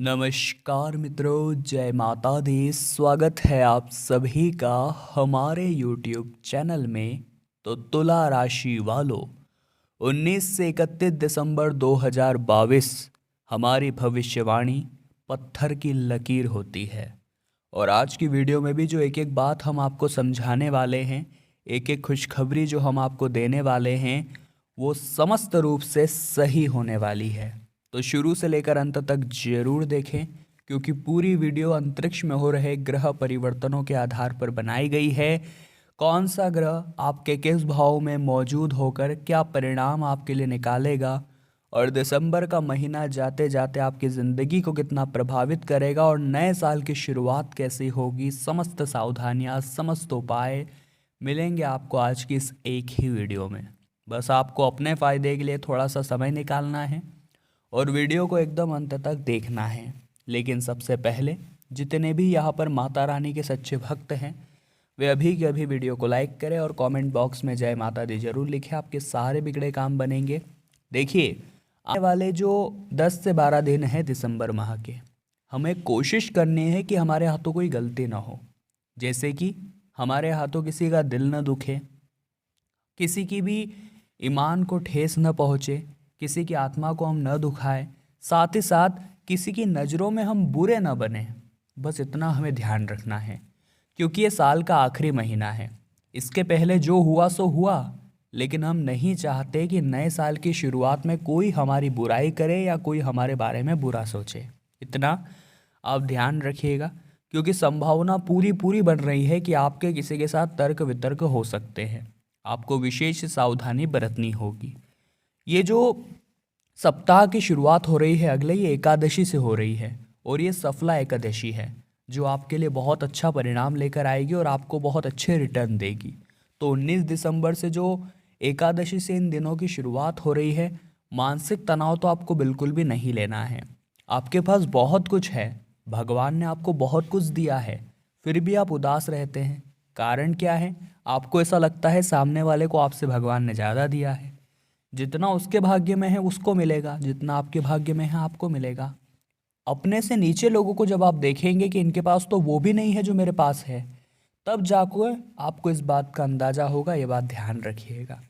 नमस्कार मित्रों, जय माता दी। स्वागत है आप सभी का हमारे YouTube चैनल में। तो तुला राशि वालों, 19 से 31 दिसंबर 2022 हमारी भविष्यवाणी पत्थर की लकीर होती है। और आज की वीडियो में भी जो एक एक बात हम आपको समझाने वाले हैं, एक एक खुशखबरी जो हम आपको देने वाले हैं, वो समस्त रूप से सही होने वाली है। तो शुरू से लेकर अंत तक जरूर देखें, क्योंकि पूरी वीडियो अंतरिक्ष में हो रहे ग्रह परिवर्तनों के आधार पर बनाई गई है। कौन सा ग्रह आपके किस भाव में मौजूद होकर क्या परिणाम आपके लिए निकालेगा, और दिसंबर का महीना जाते जाते आपकी ज़िंदगी को कितना प्रभावित करेगा, और नए साल की शुरुआत कैसी होगी, समस्त सावधानियां, समस्त उपाय मिलेंगे आपको आज की इस एक ही वीडियो में। बस आपको अपने फ़ायदे के लिए थोड़ा सा समय निकालना है और वीडियो को एकदम अंत तक देखना है। लेकिन सबसे पहले जितने भी यहाँ पर माता रानी के सच्चे भक्त हैं, वे अभी के अभी वीडियो को लाइक करें और कमेंट बॉक्स में जय माता दी जरूर लिखें। आपके सारे बिगड़े काम बनेंगे। देखिए, आने वाले जो 10 से 12 दिन हैं दिसंबर माह के, हमें कोशिश करनी है कि हमारे हाथों कोई गलती ना हो। जैसे कि हमारे हाथों किसी का दिल न दुखे, किसी की भी ईमान को ठेस न पहुँचे, किसी की आत्मा को हम न दुखाएं, साथ ही साथ किसी की नज़रों में हम बुरे न बने। बस इतना हमें ध्यान रखना है, क्योंकि ये साल का आखिरी महीना है। इसके पहले जो हुआ सो हुआ, लेकिन हम नहीं चाहते कि नए साल की शुरुआत में कोई हमारी बुराई करे या कोई हमारे बारे में बुरा सोचे। इतना आप ध्यान रखिएगा, क्योंकि संभावना पूरी पूरी बन रही है कि आपके किसी के साथ तर्क वितर्क हो सकते हैं। आपको विशेष सावधानी बरतनी होगी। ये जो सप्ताह की शुरुआत हो रही है, अगले ही एकादशी से हो रही है, और ये सफला एकादशी है जो आपके लिए बहुत अच्छा परिणाम लेकर आएगी और आपको बहुत अच्छे रिटर्न देगी। तो 19 दिसंबर से जो एकादशी से इन दिनों की शुरुआत हो रही है, मानसिक तनाव तो आपको बिल्कुल भी नहीं लेना है। आपके पास बहुत कुछ है, भगवान ने आपको बहुत कुछ दिया है, फिर भी आप उदास रहते हैं। कारण क्या है? आपको ऐसा लगता है सामने वाले को आपसे भगवान ने ज़्यादा दिया है। जितना उसके भाग्य में है उसको मिलेगा, जितना आपके भाग्य में है आपको मिलेगा। अपने से नीचे लोगों को जब आप देखेंगे कि इनके पास तो वो भी नहीं है जो मेरे पास है, तब जाकर आपको इस बात का अंदाजा होगा। ये बात ध्यान रखिएगा।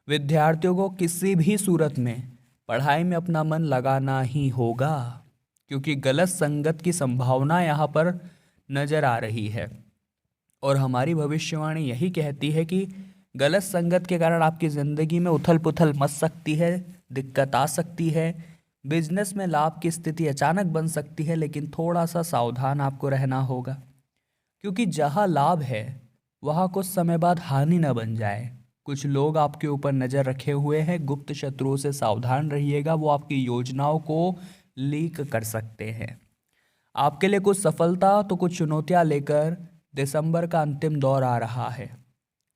विद्यार्थियों को किसी भी सूरत में पढ़ाई में अपना मन लगाना ही होगा, क्योंकि गलत संगत की संभावना यहाँ पर नज़र आ रही है। और हमारी भविष्यवाणी यही कहती है कि गलत संगत के कारण आपकी ज़िंदगी में उथल पुथल मच सकती है, दिक्कत आ सकती है, बिजनेस में लाभ की स्थिति अचानक बन सकती है। लेकिन थोड़ा सा सावधान आपको रहना होगा, क्योंकि जहाँ लाभ है वहाँ कुछ समय बाद हानि न बन जाए। कुछ लोग आपके ऊपर नज़र रखे हुए हैं, गुप्त शत्रुओं से सावधान रहिएगा। वो आपकी योजनाओं को लीक कर सकते हैं। आपके लिए कुछ सफलता तो कुछ चुनौतियाँ लेकर दिसंबर का अंतिम दौर आ रहा है।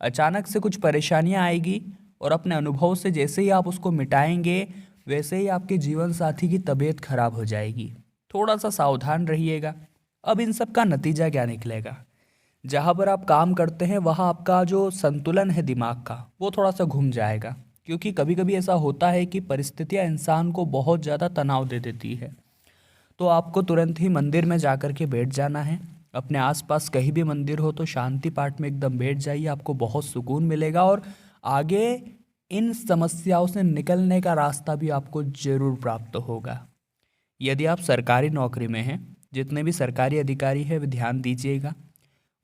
अचानक से कुछ परेशानियां आएगी, और अपने अनुभव से जैसे ही आप उसको मिटाएंगे, वैसे ही आपके जीवन साथी की तबीयत खराब हो जाएगी। थोड़ा सा सावधान रहिएगा। अब इन सब का नतीजा क्या निकलेगा? जहाँ पर आप काम करते हैं वहाँ आपका जो संतुलन है दिमाग का, वो थोड़ा सा घूम जाएगा। क्योंकि कभी कभी ऐसा होता है कि परिस्थितियाँ इंसान को बहुत ज़्यादा तनाव दे देती है। तो आपको तुरंत ही मंदिर में जाकर के बैठ जाना है। अपने आसपास कहीं भी मंदिर हो तो शांति पाठ में एकदम बैठ जाइए, आपको बहुत सुकून मिलेगा, और आगे इन समस्याओं से निकलने का रास्ता भी आपको जरूर प्राप्त होगा। यदि आप सरकारी नौकरी में हैं, जितने भी सरकारी अधिकारी हैं वे ध्यान दीजिएगा।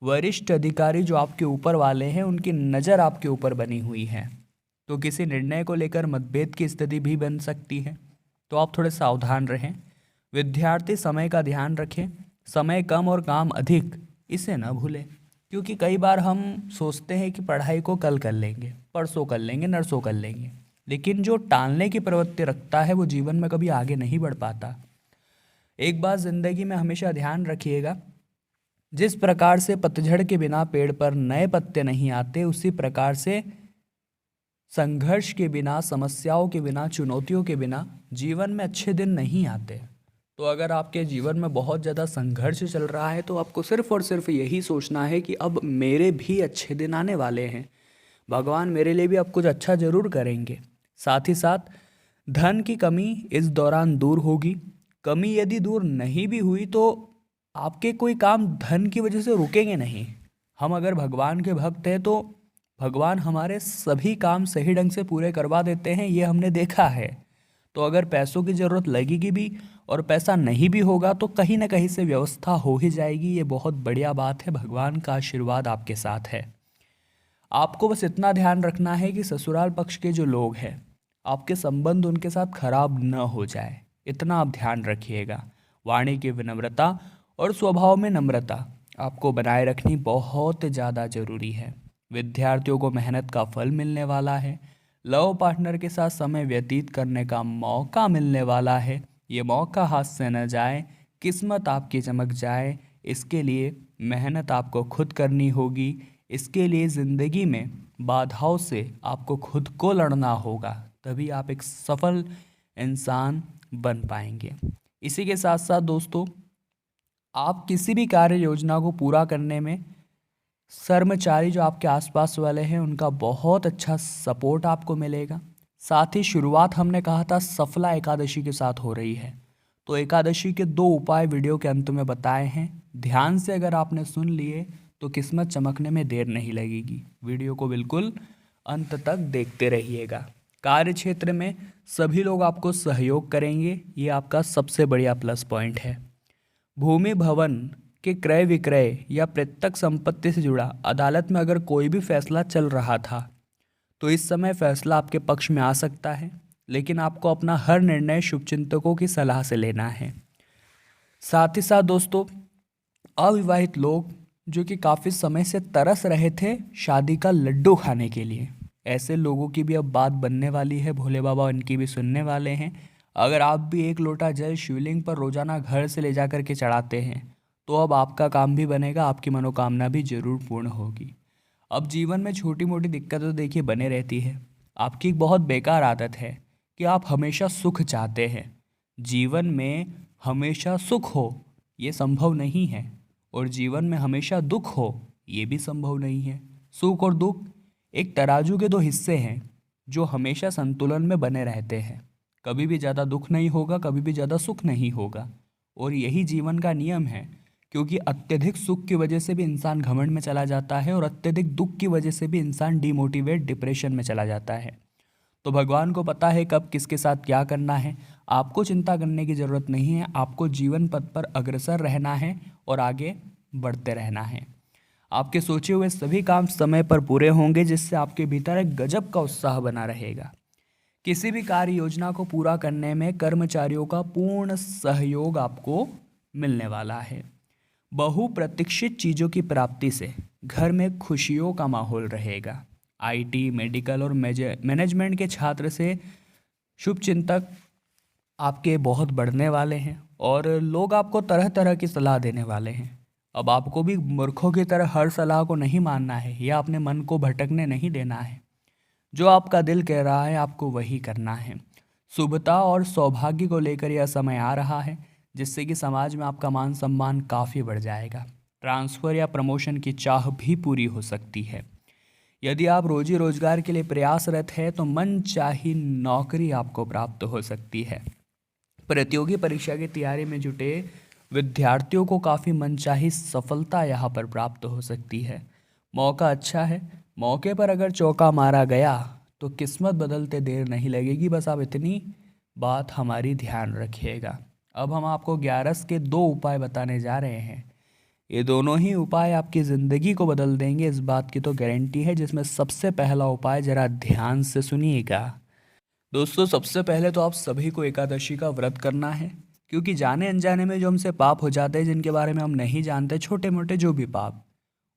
वरिष्ठ अधिकारी जो आपके ऊपर वाले हैं, उनकी नज़र आपके ऊपर बनी हुई है, तो किसी निर्णय को लेकर मतभेद की स्थिति भी बन सकती है। तो आप थोड़े सावधान रहें। विद्यार्थी समय का ध्यान रखें। समय कम और काम अधिक, इसे न भूलें। क्योंकि कई बार हम सोचते हैं कि पढ़ाई को कल कर लेंगे, परसों कर लेंगे, नरसों कर लेंगे, लेकिन जो टालने की प्रवृत्ति रखता है वो जीवन में कभी आगे नहीं बढ़ पाता। एक बात ज़िंदगी में हमेशा ध्यान रखिएगा, जिस प्रकार से पतझड़ के बिना पेड़ पर नए पत्ते नहीं आते, उसी प्रकार से संघर्ष के बिना, समस्याओं के बिना, चुनौतियों के बिना जीवन में अच्छे दिन नहीं आते। तो अगर आपके जीवन में बहुत ज़्यादा संघर्ष चल रहा है, तो आपको सिर्फ और सिर्फ यही सोचना है कि अब मेरे भी अच्छे दिन आने वाले हैं, भगवान मेरे लिए भी अब कुछ अच्छा ज़रूर करेंगे। साथ ही साथ धन की कमी इस दौरान दूर होगी। कमी यदि दूर नहीं भी हुई तो आपके कोई काम धन की वजह से रुकेंगे नहीं। हम अगर भगवान के भक्त हैं तो भगवान हमारे सभी काम सही ढंग से पूरे करवा देते हैं, ये हमने देखा है। तो अगर पैसों की ज़रूरत लगेगी भी और पैसा नहीं भी होगा तो कहीं ना कहीं से व्यवस्था हो ही जाएगी। ये बहुत बढ़िया बात है, भगवान का आशीर्वाद आपके साथ है। आपको बस इतना ध्यान रखना है कि ससुराल पक्ष के जो लोग हैं आपके संबंध उनके साथ खराब न हो जाए, इतना आप ध्यान रखिएगा। वाणी की विनम्रता और स्वभाव में नम्रता आपको बनाए रखनी बहुत ज़्यादा ज़रूरी है। विद्यार्थियों को मेहनत का फल मिलने वाला है। लव पार्टनर के साथ समय व्यतीत करने का मौका मिलने वाला है। ये मौका हाथ से न जाए, किस्मत आपकी चमक जाए, इसके लिए मेहनत आपको खुद करनी होगी। इसके लिए ज़िंदगी में बाधाओं से आपको खुद को लड़ना होगा, तभी आप एक सफल इंसान बन पाएंगे। इसी के साथ साथ दोस्तों, आप किसी भी कार्य योजना को पूरा करने में कर्मचारी जो आपके आसपास वाले हैं उनका बहुत अच्छा सपोर्ट आपको मिलेगा। साथ ही शुरुआत हमने कहा था सफला एकादशी के साथ हो रही है, तो एकादशी के 2 उपाय वीडियो के अंत में बताए हैं। ध्यान से अगर आपने सुन लिए तो किस्मत चमकने में देर नहीं लगेगी। वीडियो को बिल्कुल अंत तक देखते रहिएगा। कार्य क्षेत्र में सभी लोग आपको सहयोग करेंगे, ये आपका सबसे बढ़िया प्लस पॉइंट है। भूमि भवन के क्रय विक्रय या प्रत्यक्ष संपत्ति से जुड़ा अदालत में अगर कोई भी फैसला चल रहा था तो इस समय फैसला आपके पक्ष में आ सकता है, लेकिन आपको अपना हर निर्णय शुभचिंतकों की सलाह से लेना है। साथ ही साथ दोस्तों, अविवाहित लोग जो कि काफ़ी समय से तरस रहे थे शादी का लड्डू खाने के लिए, ऐसे लोगों की भी अब बात बनने वाली है। भोले बाबा इनकी भी सुनने वाले हैं। अगर आप भी 1 लोटा जल शिवलिंग पर रोजाना घर से ले जा कर के चढ़ाते हैं तो अब आपका काम भी बनेगा, आपकी मनोकामना भी जरूर पूर्ण होगी। अब जीवन में छोटी मोटी दिक्कतें तो देखिए बने रहती है। आपकी एक बहुत बेकार आदत है कि आप हमेशा सुख चाहते हैं। जीवन में हमेशा सुख हो ये संभव नहीं है, और जीवन में हमेशा दुख हो ये भी संभव नहीं है। सुख और दुख एक तराजू के 2 हिस्से हैं जो हमेशा संतुलन में बने रहते हैं। कभी भी ज़्यादा दुख नहीं होगा, कभी भी ज़्यादा सुख नहीं होगा, और यही जीवन का नियम है। क्योंकि अत्यधिक सुख की वजह से भी इंसान घमंड में चला जाता है और अत्यधिक दुख की वजह से भी इंसान डिमोटिवेट डिप्रेशन में चला जाता है। तो भगवान को पता है कब किसके साथ क्या करना है। आपको चिंता करने की ज़रूरत नहीं है, आपको जीवन पथ पर अग्रसर रहना है और आगे बढ़ते रहना है। आपके सोचे हुए सभी काम समय पर पूरे होंगे, जिससे आपके भीतर एक गजब का उत्साह बना रहेगा। किसी भी कार्य योजना को पूरा करने में कर्मचारियों का पूर्ण सहयोग आपको मिलने वाला है। बहुप्रतीक्षित चीज़ों की प्राप्ति से घर में खुशियों का माहौल रहेगा। आईटी, मेडिकल और मैनेजमेंट के छात्र से शुभचिंतक आपके बहुत बढ़ने वाले हैं और लोग आपको तरह तरह की सलाह देने वाले हैं। अब आपको भी मूर्खों की तरह हर सलाह को नहीं मानना है या अपने मन को भटकने नहीं देना है। जो आपका दिल कह रहा है आपको वही करना है। शुभता और सौभाग्य को लेकर यह समय आ रहा है, जिससे कि समाज में आपका मान सम्मान काफ़ी बढ़ जाएगा। ट्रांसफ़र या प्रमोशन की चाह भी पूरी हो सकती है। यदि आप रोजी रोजगार के लिए प्रयासरत है तो मनचाही नौकरी आपको प्राप्त हो सकती है। प्रतियोगी परीक्षा की तैयारी में जुटे विद्यार्थियों को काफ़ी मनचाही सफलता यहाँ पर प्राप्त हो सकती है। मौका अच्छा है, मौके पर अगर चौका मारा गया तो किस्मत बदलते देर नहीं लगेगी। बस आप इतनी बात हमारी ध्यान रखिएगा। अब हम आपको 11 के 2 उपाय बताने जा रहे हैं। ये दोनों ही उपाय आपकी ज़िंदगी को बदल देंगे, इस बात की तो गारंटी है। जिसमें सबसे पहला उपाय ज़रा ध्यान से सुनिएगा। दोस्तों, सबसे पहले तो आप सभी को एकादशी का व्रत करना है, क्योंकि जाने अनजाने में जो हमसे पाप हो जाते हैं जिनके बारे में हम नहीं जानते, छोटे मोटे जो भी पाप,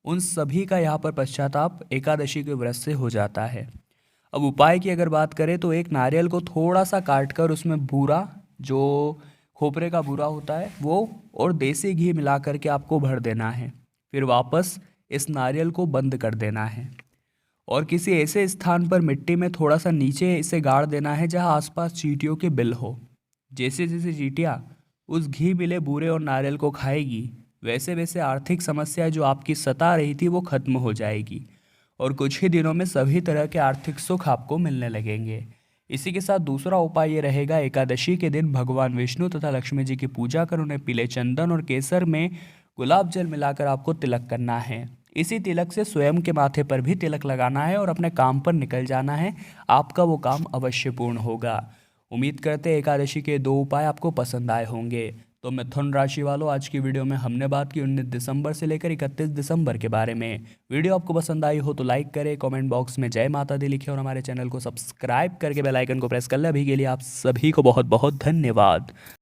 उन सभी का यहाँ पर पश्चाताप एकादशी के व्रत से हो जाता है। अब उपाय की अगर बात करें तो एक नारियल को थोड़ा सा काट कर उसमें बूरा, जो खोपरे का बूरा होता है वो, और देसी घी मिला करके आपको भर देना है। फिर वापस इस नारियल को बंद कर देना है और किसी ऐसे स्थान पर मिट्टी में थोड़ा सा नीचे इसे गाड़ देना है जहां आसपास चींटियों के बिल हो। जैसे जैसे चींटियां उस घी मिले बूरे और नारियल को खाएगी, वैसे वैसे आर्थिक समस्या जो आपकी सता रही थी वो खत्म हो जाएगी और कुछ ही दिनों में सभी तरह के आर्थिक सुख आपको मिलने लगेंगे। इसी के साथ दूसरा उपाय ये रहेगा, एकादशी के दिन भगवान विष्णु तथा लक्ष्मी जी की पूजा कर उन्हें पीले चंदन और केसर में गुलाब जल मिलाकर आपको तिलक करना है। इसी तिलक से स्वयं के माथे पर भी तिलक लगाना है और अपने काम पर निकल जाना है। आपका वो काम अवश्य पूर्ण होगा। उम्मीद करते हैं एकादशी के 2 उपाय आपको पसंद आए होंगे। तो मिथुन राशि वालों, आज की वीडियो में हमने बात की 19 दिसंबर से लेकर 31 दिसंबर के बारे में। वीडियो आपको पसंद आई हो तो लाइक करें, कमेंट बॉक्स में जय माता दी लिखें और हमारे चैनल को सब्सक्राइब करके बेल आइकन को प्रेस कर लें। अभी के लिए आप सभी को बहुत बहुत धन्यवाद।